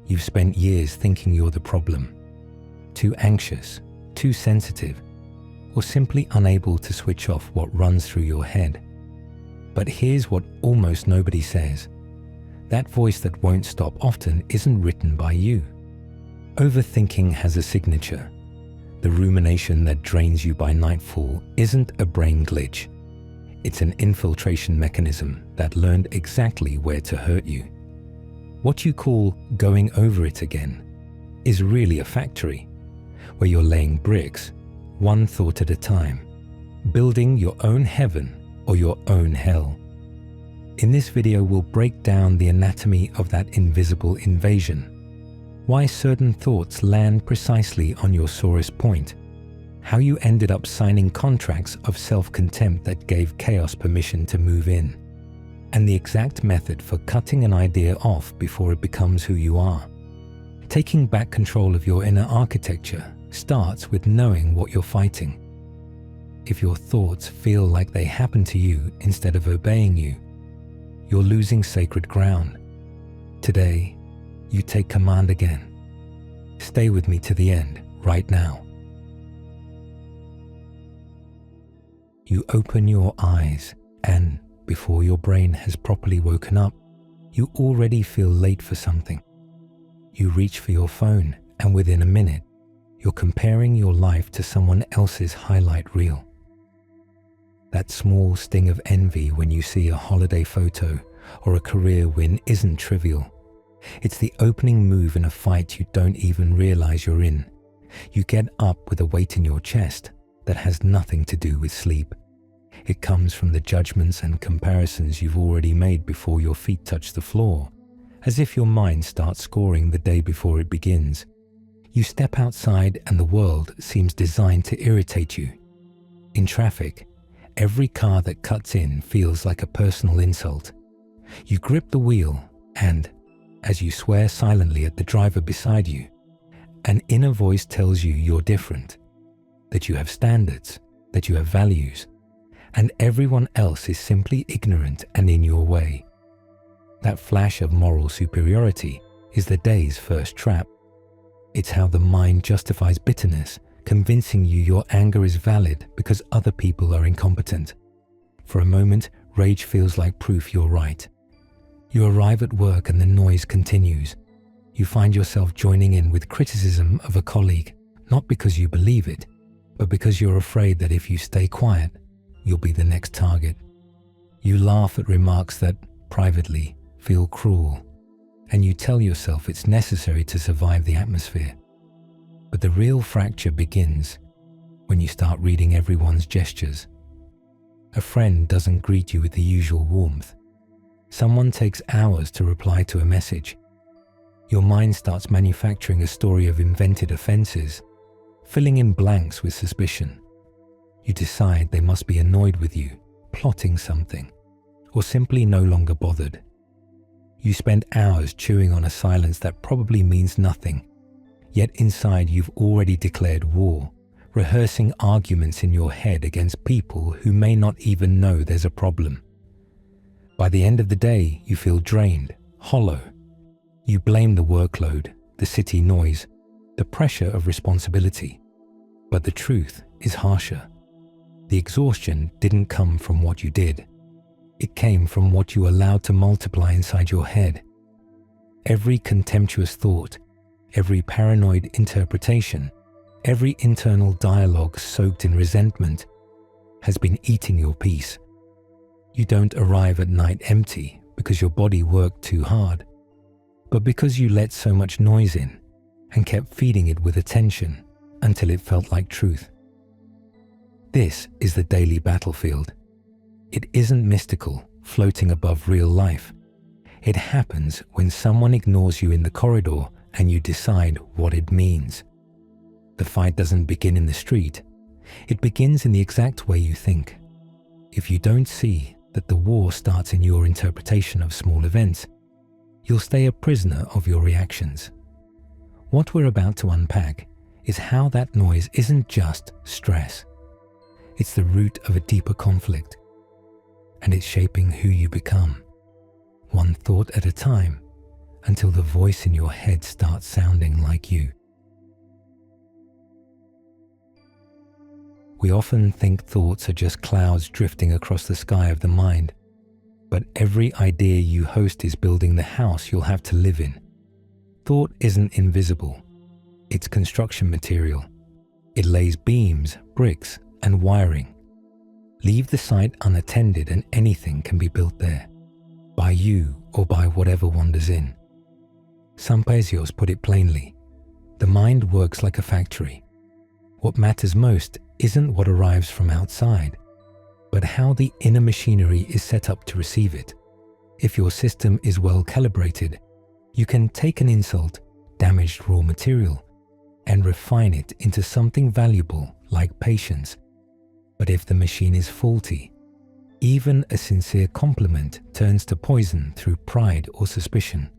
You've spent years thinking you're the problem, too anxious, too sensitive, or simply unable to switch off what runs through your head. But here's what almost nobody says. That voice that won't stop often isn't written by you. Overthinking has a signature. The rumination that drains you by nightfall isn't a brain glitch. It's an infiltration mechanism that learned exactly where to hurt you. What you call going over it again is really a factory where you're laying bricks, one thought at a time, building your own heaven or your own hell. In this video, we'll break down the anatomy of that invisible invasion, why certain thoughts land precisely on your sorest point, how you ended up signing contracts of self-contempt that gave chaos permission to move in, and the exact method for cutting an idea off before it becomes who you are. Taking back control of your inner architecture starts with knowing what you're fighting. If your thoughts feel like they happen to you instead of obeying you, you're losing sacred ground. Today, you take command again. Stay with me to the end, right now. You open your eyes and, before your brain has properly woken up, you already feel late for something. You reach for your phone and within a minute, you're comparing your life to someone else's highlight reel. That small sting of envy when you see a holiday photo or a career win isn't trivial. It's the opening move in a fight you don't even realize you're in. You get up with a weight in your chest that has nothing to do with sleep. It comes from the judgments and comparisons you've already made before your feet touch the floor, as if your mind starts scoring the day before it begins. You step outside and the world seems designed to irritate you. In traffic, every car that cuts in feels like a personal insult. You grip the wheel and, as you swear silently at the driver beside you, an inner voice tells you you're different, that you have standards, that you have values, and everyone else is simply ignorant and in your way. That flash of moral superiority is the day's first trap. It's how the mind justifies bitterness, convincing you your anger is valid because other people are incompetent. For a moment, rage feels like proof you're right. You arrive at work and the noise continues. You find yourself joining in with criticism of a colleague, not because you believe it, but because you're afraid that if you stay quiet, you'll be the next target. You laugh at remarks that, privately, feel cruel, and you tell yourself it's necessary to survive the atmosphere. But the real fracture begins when you start reading everyone's gestures. A friend doesn't greet you with the usual warmth. Someone takes hours to reply to a message. Your mind starts manufacturing a story of invented offenses, filling in blanks with suspicion. You decide they must be annoyed with you, plotting something, or simply no longer bothered. You spend hours chewing on a silence that probably means nothing, yet inside you've already declared war, rehearsing arguments in your head against people who may not even know there's a problem. By the end of the day, you feel drained, hollow. You blame the workload, the city noise, the pressure of responsibility. But the truth is harsher. The exhaustion didn't come from what you did. It came from what you allowed to multiply inside your head. Every contemptuous thought, every paranoid interpretation, every internal dialogue soaked in resentment has been eating your peace. You don't arrive at night empty because your body worked too hard, but because you let so much noise in and kept feeding it with attention until it felt like truth. This is the daily battlefield. It isn't mystical, floating above real life. It happens when someone ignores you in the corridor and you decide what it means. The fight doesn't begin in the street. It begins in the exact way you think. If you don't see that the war starts in your interpretation of small events, you'll stay a prisoner of your reactions. What we're about to unpack is how that noise isn't just stress. It's the root of a deeper conflict, and it's shaping who you become, one thought at a time, until the voice in your head starts sounding like you. We often think thoughts are just clouds drifting across the sky of the mind, but every idea you host is building the house you'll have to live in. Thought isn't invisible. It's construction material. It lays beams, bricks, and wiring. Leave the site unattended and anything can be built there, by you or by whatever wanders in. Sampasios put it plainly, the mind works like a factory. What matters most isn't what arrives from outside, but how the inner machinery is set up to receive it. If your system is well calibrated, you can take an insult, damaged raw material, and refine it into something valuable like patience. But if the machine is faulty, even a sincere compliment turns to poison through pride or suspicion.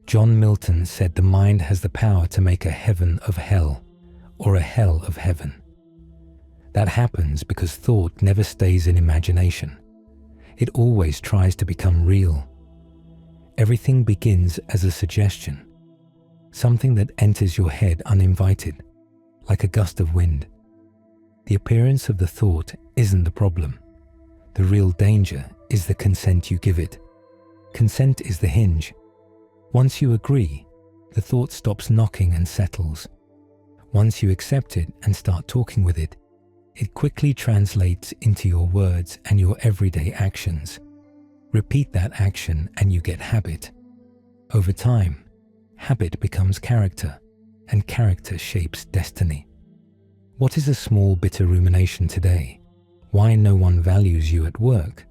John Milton said the mind has the power to make a heaven of hell, or a hell of heaven. That happens because thought never stays in imagination. It always tries to become real. Everything begins as a suggestion, something that enters your head uninvited, like a gust of wind. The appearance of the thought isn't the problem. The real danger is the consent you give it. Consent is the hinge. Once you agree, the thought stops knocking and settles. Once you accept it and start talking with it, it quickly translates into your words and your everyday actions. Repeat that action and you get habit. Over time, habit becomes character, and character shapes destiny. What is a small bitter rumination today, why no one values you at work,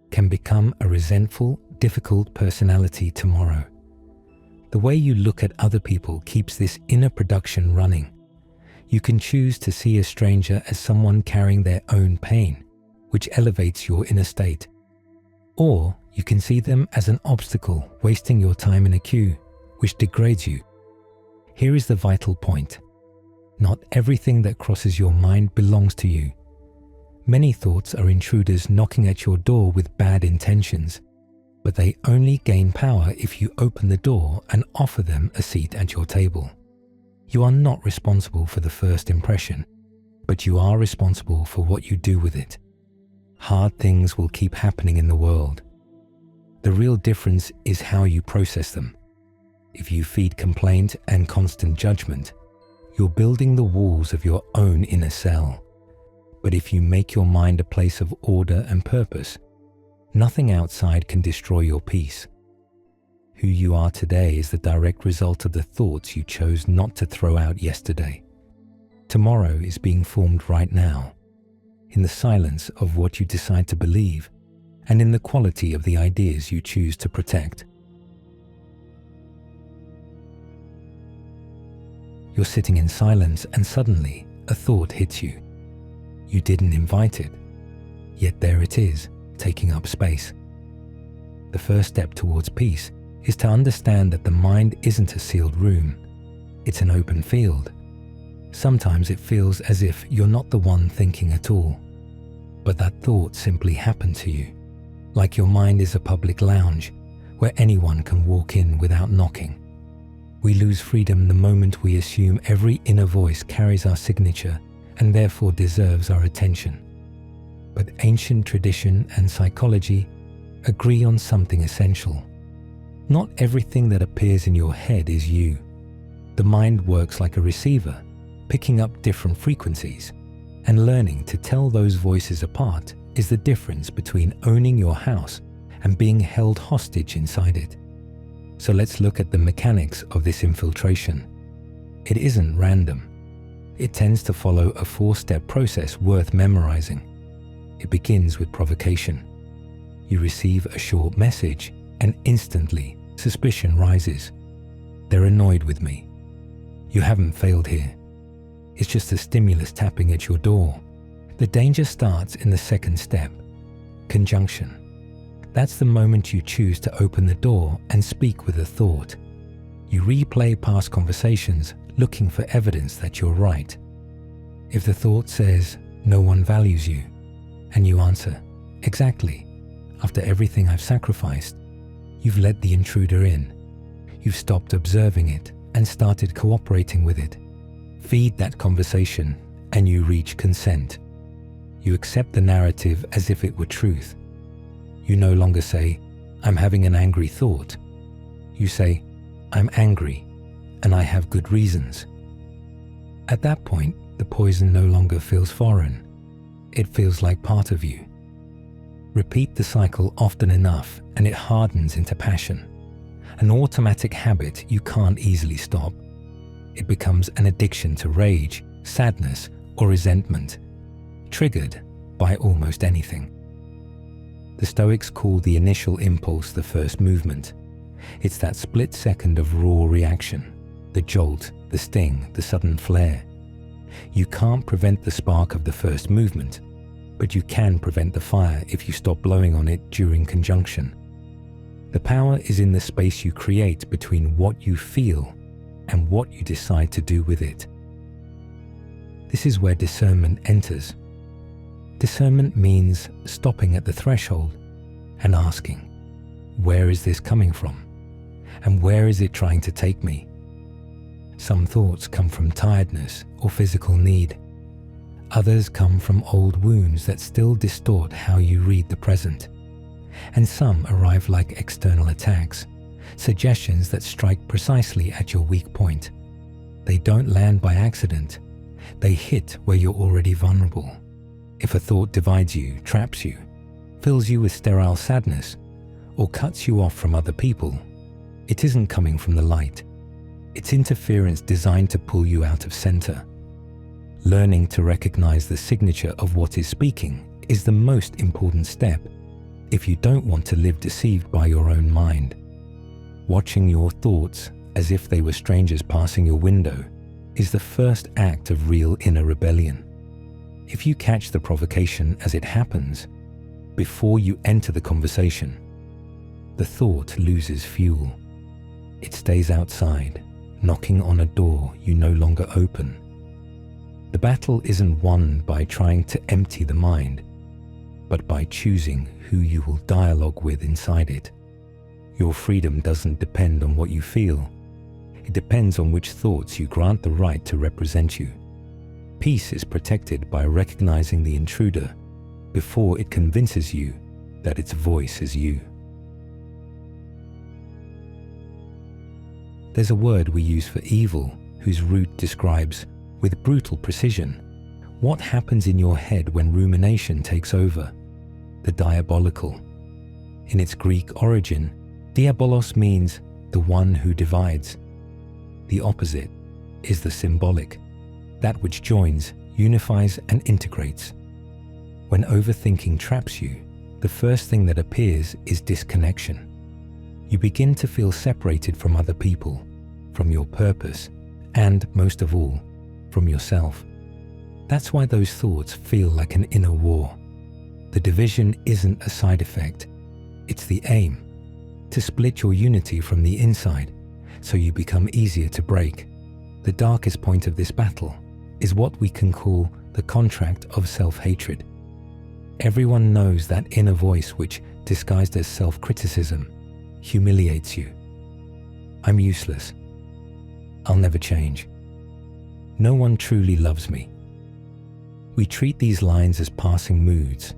can become a resentful, difficult personality tomorrow. The way you look at other people keeps this inner production running. You can choose to see a stranger as someone carrying their own pain, which elevates your inner state. Or you can see them as an obstacle wasting your time in a queue, which degrades you. Here is the vital point. Not everything that crosses your mind belongs to you. Many thoughts are intruders knocking at your door with bad intentions, but they only gain power if you open the door and offer them a seat at your table. You are not responsible for the first impression, but you are responsible for what you do with it. Hard things will keep happening in the world. The real difference is how you process them. If you feed complaint and constant judgment, you're building the walls of your own inner cell. But if you make your mind a place of order and purpose, nothing outside can destroy your peace. Who you are today is the direct result of the thoughts you chose not to throw out yesterday. Tomorrow is being formed right now, in the silence of what you decide to believe, and in the quality of the ideas you choose to protect. You're sitting in silence and suddenly a thought hits you. You didn't invite it, yet there it is, taking up space. The first step towards peace is to understand that the mind isn't a sealed room, it's an open field. Sometimes it feels as if you're not the one thinking at all, but that thought simply happened to you, like your mind is a public lounge where anyone can walk in without knocking. We lose freedom the moment we assume every inner voice carries our signature and therefore deserves our attention. But ancient tradition and psychology agree on something essential. Not everything that appears in your head is you. The mind works like a receiver, picking up different frequencies, and learning to tell those voices apart is the difference between owning your house and being held hostage inside it. So let's look at the mechanics of this infiltration. It isn't random. It tends to follow a 4-step process worth memorizing. It begins with provocation. You receive a short message and instantly suspicion rises. They're annoyed with me. You haven't failed here. It's just a stimulus tapping at your door. The danger starts in the second step, conjunction. That's the moment you choose to open the door and speak with a thought. You replay past conversations looking for evidence that you're right. If the thought says, "No one values you," and you answer, "Exactly, after everything I've sacrificed," you've let the intruder in. You've stopped observing it and started cooperating with it. Feed that conversation and you reach consent. You accept the narrative as if it were truth. You no longer say, "I'm having an angry thought." You say, "I'm angry and I have good reasons." At that point, the poison no longer feels foreign. It feels like part of you. Repeat the cycle often enough and it hardens into passion. An automatic habit you can't easily stop. It becomes an addiction to rage, sadness, or resentment, triggered by almost anything. The Stoics call the initial impulse the first movement. It's that split second of raw reaction, the jolt, the sting, the sudden flare. You can't prevent the spark of the first movement, but you can prevent the fire if you stop blowing on it during conjunction. The power is in the space you create between what you feel and what you decide to do with it. This is where discernment enters. Discernment means stopping at the threshold and asking, where is this coming from? And where is it trying to take me? Some thoughts come from tiredness or physical need. Others come from old wounds that still distort how you read the present. And some arrive like external attacks, suggestions that strike precisely at your weak point. They don't land by accident. They hit where you're already vulnerable. If a thought divides you, traps you, fills you with sterile sadness, or cuts you off from other people, it isn't coming from the light. It's interference designed to pull you out of center. Learning to recognize the signature of what is speaking is the most important step if you don't want to live deceived by your own mind. Watching your thoughts as if they were strangers passing your window is the first act of real inner rebellion. If you catch the provocation as it happens, before you enter the conversation, the thought loses fuel. It stays outside, knocking on a door you no longer open. The battle isn't won by trying to empty the mind, but by choosing who you will dialogue with inside it. Your freedom doesn't depend on what you feel. It depends on which thoughts you grant the right to represent you. Peace is protected by recognizing the intruder before it convinces you that its voice is you. There's a word we use for evil whose root describes, with brutal precision, what happens in your head when rumination takes over, the diabolical. In its Greek origin, diabolos means the one who divides. The opposite is the symbolic, that which joins, unifies, and integrates. When overthinking traps you, the first thing that appears is disconnection. You begin to feel separated from other people, from your purpose, and, most of all, from yourself. That's why those thoughts feel like an inner war. The division isn't a side effect, it's the aim, to split your unity from the inside, so you become easier to break. The darkest point of this battle is what we can call the contract of self-hatred. Everyone knows that inner voice which, disguised as self-criticism, humiliates you. I'm useless. I'll never change. No one truly loves me. We treat these lines as passing moods,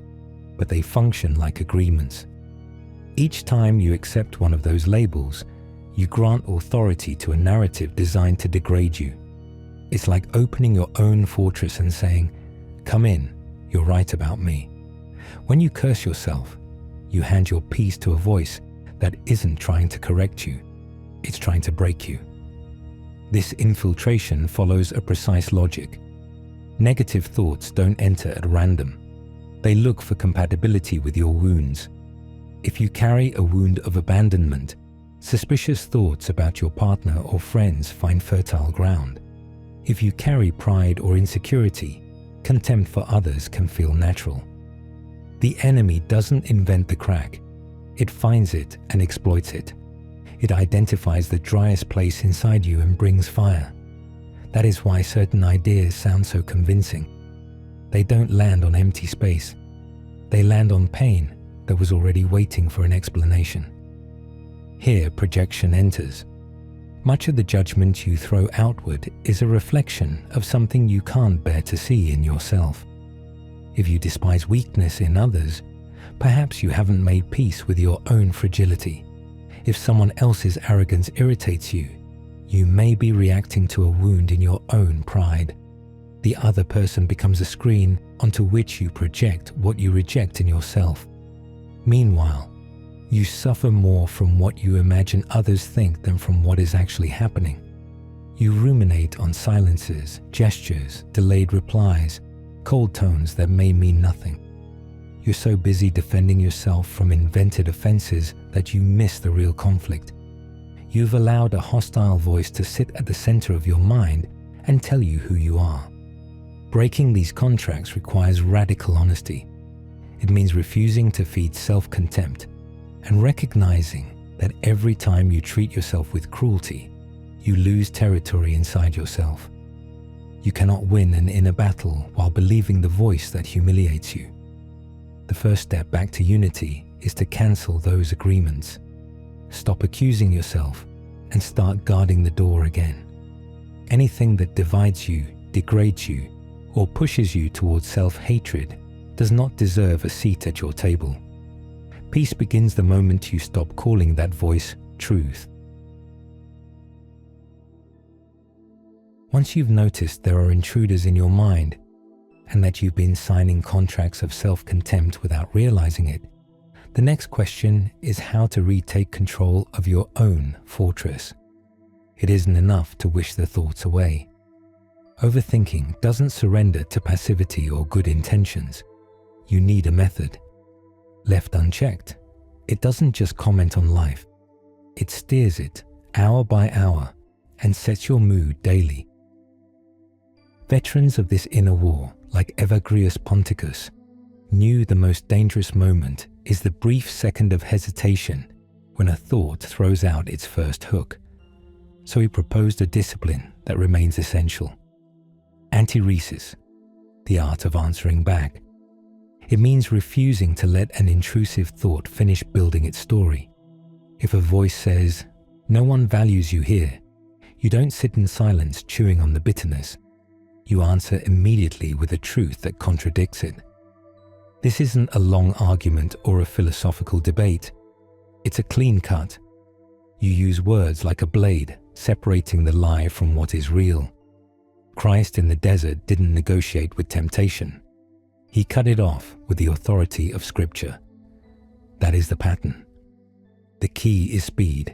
but they function like agreements. Each time you accept one of those labels, you grant authority to a narrative designed to degrade you. It's like opening your own fortress and saying, "Come in, you're right about me." When you curse yourself, you hand your peace to a voice that isn't trying to correct you, it's trying to break you. This infiltration follows a precise logic. Negative thoughts don't enter at random. They look for compatibility with your wounds. If you carry a wound of abandonment, suspicious thoughts about your partner or friends find fertile ground. If you carry pride or insecurity, contempt for others can feel natural. The enemy doesn't invent the crack. It finds it and exploits it. It identifies the driest place inside you and brings fire. That is why certain ideas sound so convincing. They don't land on empty space. They land on pain that was already waiting for an explanation. Here projection enters. Much of the judgment you throw outward is a reflection of something you can't bear to see in yourself. If you despise weakness in others, perhaps you haven't made peace with your own fragility. If someone else's arrogance irritates you, you may be reacting to a wound in your own pride. The other person becomes a screen onto which you project what you reject in yourself. Meanwhile, you suffer more from what you imagine others think than from what is actually happening. You ruminate on silences, gestures, delayed replies, cold tones that may mean nothing. You're so busy defending yourself from invented offenses that you miss the real conflict. You've allowed a hostile voice to sit at the center of your mind and tell you who you are. Breaking these contracts requires radical honesty. It means refusing to feed self-contempt and recognizing that every time you treat yourself with cruelty, you lose territory inside yourself. You cannot win an inner battle while believing the voice that humiliates you. The first step back to unity is to cancel those agreements. Stop accusing yourself and start guarding the door again. Anything that divides you, degrades you, or pushes you towards self-hatred does not deserve a seat at your table. Peace begins the moment you stop calling that voice truth. Once you've noticed there are intruders in your mind and that you've been signing contracts of self-contempt without realizing it, the next question is how to retake control of your own fortress. It isn't enough to wish the thoughts away. Overthinking doesn't surrender to passivity or good intentions. You need a method. Left unchecked, it doesn't just comment on life. It steers it hour by hour and sets your mood daily. Veterans of this inner war, like Evagrius Ponticus, knew the most dangerous moment is the brief second of hesitation when a thought throws out its first hook. So he proposed a discipline that remains essential. Antiresis, the art of answering back. It means refusing to let an intrusive thought finish building its story. If a voice says, "No one values you here," you don't sit in silence chewing on the bitterness. You answer immediately with a truth that contradicts it. This isn't a long argument or a philosophical debate. It's a clean cut. You use words like a blade, separating the lie from what is real. Christ in the desert didn't negotiate with temptation. He cut it off with the authority of Scripture. That is the pattern. The key is speed.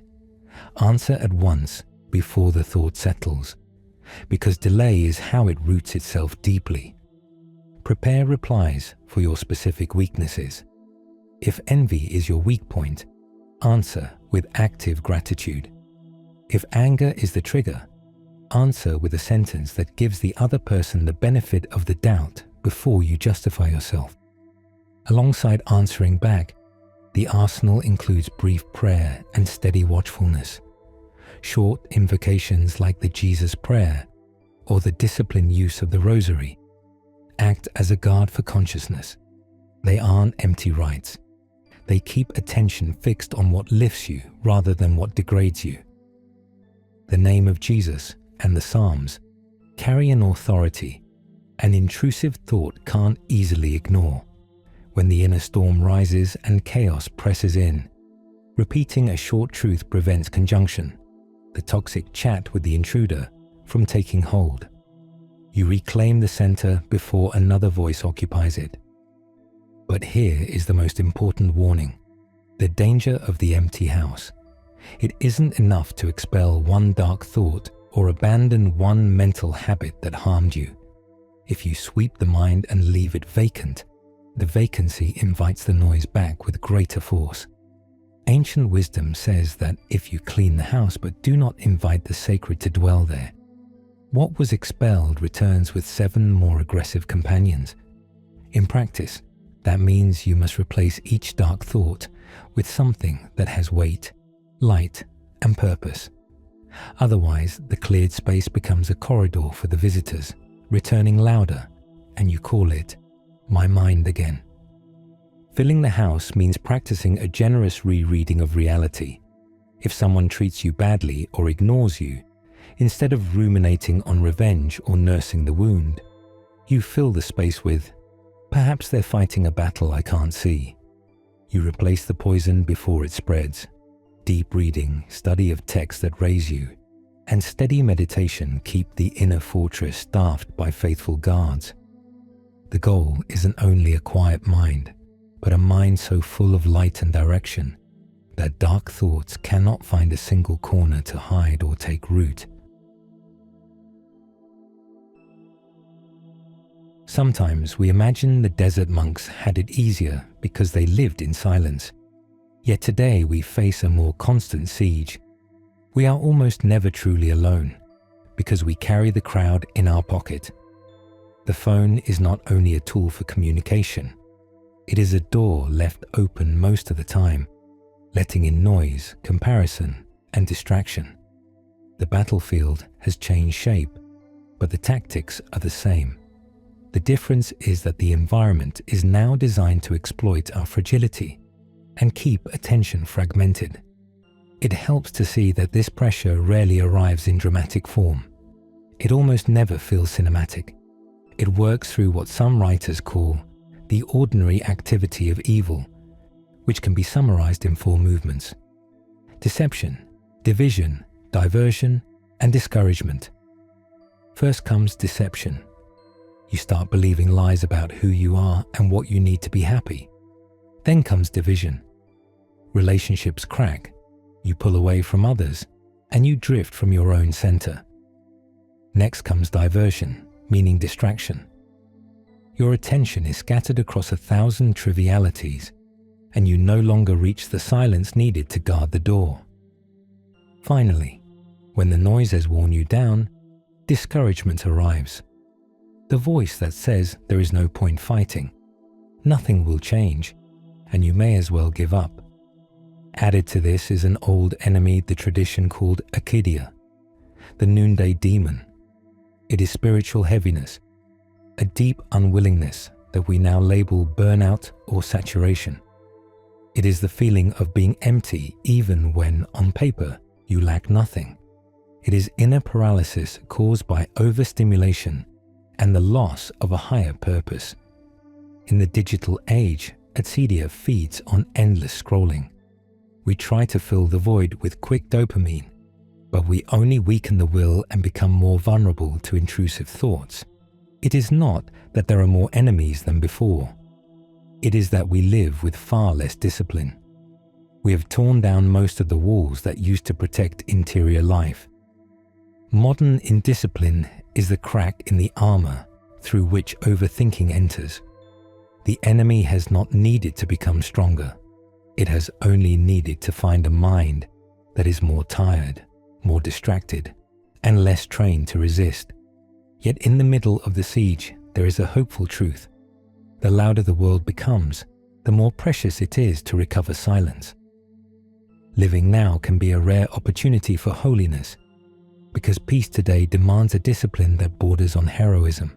Answer at once before the thought settles, because delay is how it roots itself deeply. Prepare replies for your specific weaknesses. If envy is your weak point, answer with active gratitude. If anger is the trigger, answer with a sentence that gives the other person the benefit of the doubt before you justify yourself. Alongside answering back, the arsenal includes brief prayer and steady watchfulness. Short invocations like the Jesus Prayer or the disciplined use of the Rosary act as a guard for consciousness. They aren't empty rites. They keep attention fixed on what lifts you rather than what degrades you. The name of Jesus and the Psalms carry an authority an intrusive thought can't easily ignore. When the inner storm rises and chaos presses in, repeating a short truth prevents conjunction, the toxic chat with the intruder, from taking hold. You reclaim the center before another voice occupies it. But here is the most important warning: the danger of the empty house. It isn't enough to expel one dark thought or abandon one mental habit that harmed you. If you sweep the mind and leave it vacant, the vacancy invites the noise back with greater force. Ancient wisdom says that if you clean the house but do not invite the sacred to dwell there, what was expelled returns with 7 more aggressive companions. In practice, that means you must replace each dark thought with something that has weight, light, and purpose. Otherwise, the cleared space becomes a corridor for the visitors, returning louder, and you call it my mind again. Filling the house means practicing a generous rereading of reality. If someone treats you badly or ignores you, instead of ruminating on revenge or nursing the wound, you fill the space with, "Perhaps they're fighting a battle I can't see." You replace the poison before it spreads. Deep reading, study of texts that raise you, and steady meditation keep the inner fortress staffed by faithful guards. The goal isn't only a quiet mind, but a mind so full of light and direction that dark thoughts cannot find a single corner to hide or take root. Sometimes we imagine the desert monks had it easier because they lived in silence. Yet today we face a more constant siege. We are almost never truly alone because we carry the crowd in our pocket. The phone is not only a tool for communication, it is a door left open most of the time, letting in noise, comparison, and distraction. The battlefield has changed shape, but the tactics are the same. The difference is that the environment is now designed to exploit our fragility and keep attention fragmented. It helps to see that this pressure rarely arrives in dramatic form. It almost never feels cinematic. It works through what some writers call the ordinary activity of evil, which can be summarized in 4 movements: deception, division, diversion, and discouragement. First comes deception. You start believing lies about who you are and what you need to be happy. Then comes division. Relationships crack. You pull away from others, and you drift from your own center. Next comes diversion, meaning distraction. Your attention is scattered across 1,000 trivialities, and you no longer reach the silence needed to guard the door. Finally, when the noise has worn you down, discouragement arrives. The voice that says there is no point fighting, nothing will change, and you may as well give up. Added to this is an old enemy the tradition called Akidia, the noonday demon. It is spiritual heaviness, a deep unwillingness that we now label burnout or saturation. It is the feeling of being empty even when, on paper, you lack nothing. It is inner paralysis caused by overstimulation and the loss of a higher purpose. In the digital age, Akidia feeds on endless scrolling. We try to fill the void with quick dopamine, but we only weaken the will and become more vulnerable to intrusive thoughts. It is not that there are more enemies than before. It is that we live with far less discipline. We have torn down most of the walls that used to protect interior life. Modern indiscipline is the crack in the armor through which overthinking enters. The enemy has not needed to become stronger. It has only needed to find a mind that is more tired, more distracted, and less trained to resist. Yet in the middle of the siege, there is a hopeful truth. The louder the world becomes, the more precious it is to recover silence. Living now can be a rare opportunity for holiness, because peace today demands a discipline that borders on heroism.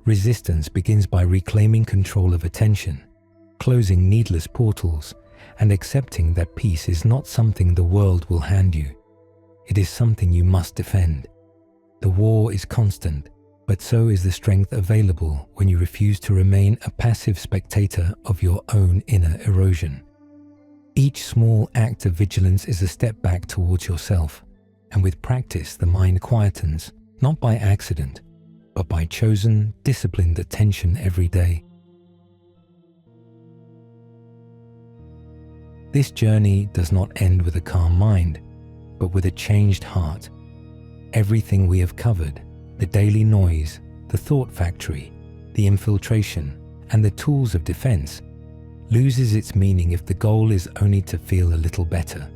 Resistance begins by reclaiming control of attention, closing needless portals, and accepting that peace is not something the world will hand you. It is something you must defend. The war is constant, but so is the strength available when you refuse to remain a passive spectator of your own inner erosion. Each small act of vigilance is a step back towards yourself, and with practice the mind quietens, not by accident, but by chosen, disciplined attention every day. This journey does not end with a calm mind, but with a changed heart. Everything we have covered, the daily noise, the thought factory, the infiltration, and the tools of defense, loses its meaning if the goal is only to feel a little better.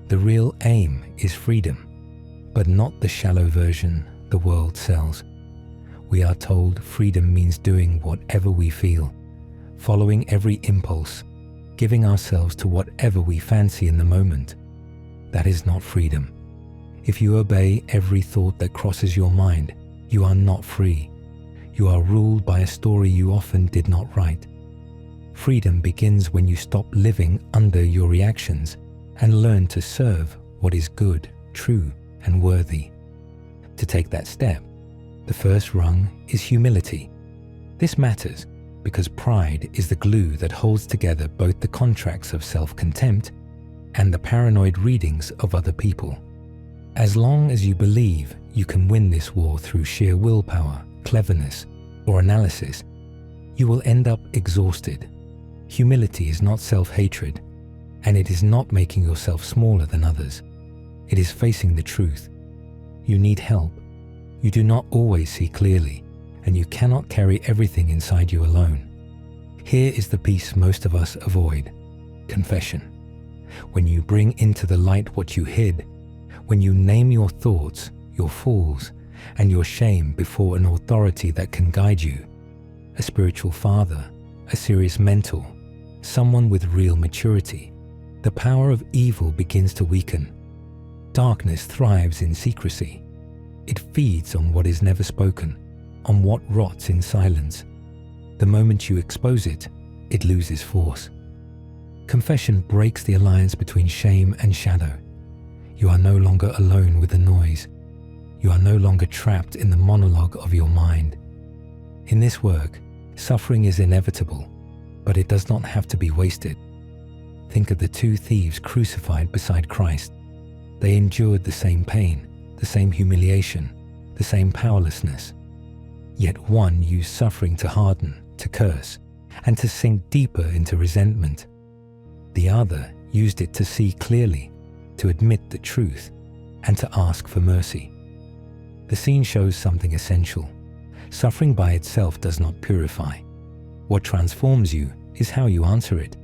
The real aim is freedom, but not the shallow version the world sells. We are told freedom means doing whatever we feel, following every impulse, giving ourselves to whatever we fancy in the moment. That is not freedom. If you obey every thought that crosses your mind, you are not free. You are ruled by a story you often did not write. Freedom begins when you stop living under your reactions and learn to serve what is good, true, and worthy. To take that step, the first rung is humility. This matters because pride is the glue that holds together both the contracts of self-contempt and the paranoid readings of other people. As long as you believe you can win this war through sheer willpower, cleverness, or analysis, you will end up exhausted. Humility is not self-hatred, and it is not making yourself smaller than others. It is facing the truth. You need help. You do not always see clearly, and you cannot carry everything inside you alone. Here is the piece most of us avoid: confession. When you bring into the light what you hid, when you name your thoughts, your falls, and your shame before an authority that can guide you, a spiritual father, a serious mentor, someone with real maturity, the power of evil begins to weaken. Darkness thrives in secrecy. It feeds on what is never spoken, on what rots in silence. The moment you expose it, it loses force. Confession breaks the alliance between shame and shadow. You are no longer alone with the noise. You are no longer trapped in the monologue of your mind. In this work, suffering is inevitable, but it does not have to be wasted. Think of the two thieves crucified beside Christ. They endured the same pain, the same humiliation, the same powerlessness. Yet one used suffering to harden, to curse, and to sink deeper into resentment. The other used it to see clearly, to admit the truth, and to ask for mercy. The scene shows something essential. Suffering by itself does not purify. What transforms you is how you answer it.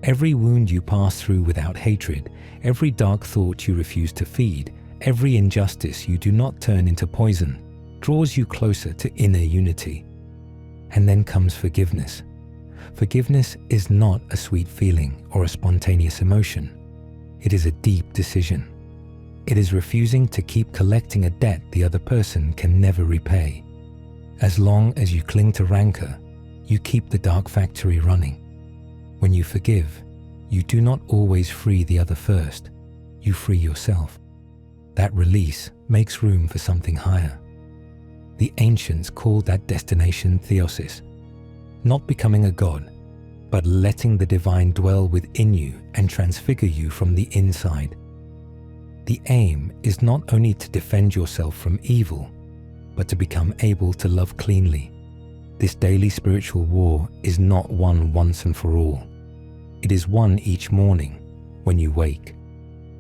Every wound you pass through without hatred, every dark thought you refuse to feed, every injustice you do not turn into poison, draws you closer to inner unity. And then comes forgiveness. Forgiveness is not a sweet feeling or a spontaneous emotion. It is a deep decision. It is refusing to keep collecting a debt the other person can never repay. As long as you cling to rancor, you keep the dark factory running. When you forgive, you do not always free the other first. You free yourself. That release makes room for something higher. The ancients called that destination theosis, not becoming a god, but letting the divine dwell within you and transfigure you from the inside. The aim is not only to defend yourself from evil, but to become able to love cleanly. This daily spiritual war is not won once and for all. It is won each morning when you wake.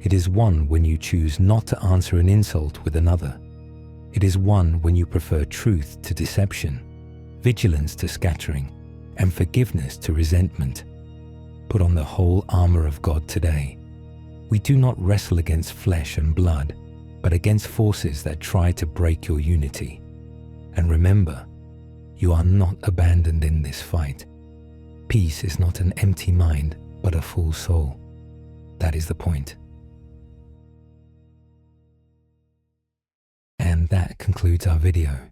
It is won when you choose not to answer an insult with another. It is won when you prefer truth to deception, vigilance to scattering, and forgiveness to resentment. Put on the whole armor of God today. We do not wrestle against flesh and blood, but against forces that try to break your unity. And remember, you are not abandoned in this fight. Peace is not an empty mind, but a full soul. That is the point. And that concludes our video.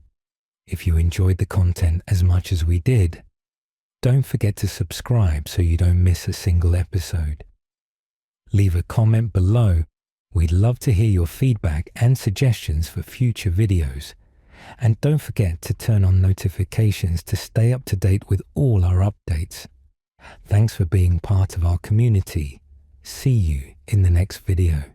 If you enjoyed the content as much as we did, don't forget to subscribe so you don't miss a single episode. Leave a comment below. We'd love to hear your feedback and suggestions for future videos. And don't forget to turn on notifications to stay up to date with all our updates. Thanks for being part of our community. See you in the next video.